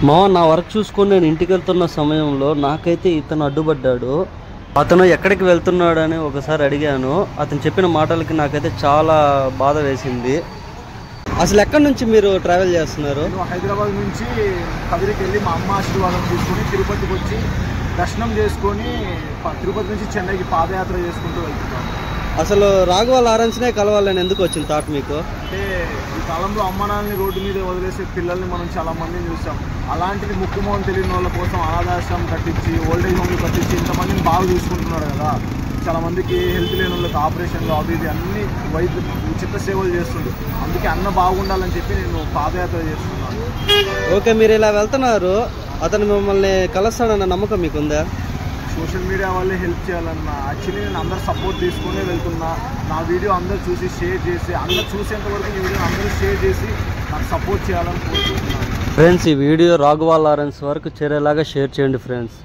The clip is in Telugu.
నా వర్క్ చూసుకొని నేను ఇంటికి వెళ్తున్న సమయంలో నాకైతే ఇతను అడ్డుపడ్డాడు. అతను ఎక్కడికి వెళ్తున్నాడు అని ఒకసారి అడిగాను. అతను చెప్పిన మాటలకి నాకైతే చాలా బాధ వేసింది. అసలు ఎక్కడి నుంచి మీరు ట్రావెల్ చేస్తున్నారు? హైదరాబాద్ నుంచి కదిరికి వెళ్ళి మా అమ్మ ఆశీర్వాదం తీసుకొని తిరుపతికి వచ్చి దర్శనం చేసుకొని తిరుపతి నుంచి చెన్నైకి పాదయాత్ర చేసుకుంటూ వెళ్తున్నాను. అసలు రాఘవ లారెన్స్నే కలవాలని ఎందుకు వచ్చింది థాట్ మీకు? అంటే ఈ కాలంలో అమ్మ నాన్నని రోడ్డు మీద వదిలేసే పిల్లల్ని మనం చాలా మందిని చూసాం. అలాంటిది ముక్కుమోహం తెలియని వాళ్ళ కోసం అనాథాశ్రమం కట్టించి ఓల్డేజ్ హోమ్లు కట్టించి ఇంతమందిని బాగా చూసుకుంటున్నాడు కదా. చాలా మందికి హెల్త్ లేని వాళ్ళకి ఆపరేషన్లు అవి ఇది అన్ని ఉచిత సేవలు చేస్తుంది. అందుకే అన్న బాగుండాలని చెప్పి నేను పాదయాత్ర చేస్తున్నాను. ఓకే, మీరు ఇలా వెళ్తున్నారు, అతను మిమ్మల్ని కలుస్తాడన్న నమ్మకం మీకుందా? సోషల్ మీడియా వాళ్ళే హెల్ప్ చేయాలన్నా. యాక్చువల్లీ నేను అందరు సపోర్ట్ తీసుకునే వెళ్తున్నా. నా వీడియో అందరు చూసి షేర్ చేసి అందరు చూసేంత వరకు ఈ వీడియో అందరూ షేర్ చేసి నాకు సపోర్ట్ చేయాలని కోరుకుంటున్నాను. ఫ్రెండ్స్, ఈ వీడియో రాఘవ లారెన్స్ వరకు చేరేలాగా షేర్ చేయండి ఫ్రెండ్స్.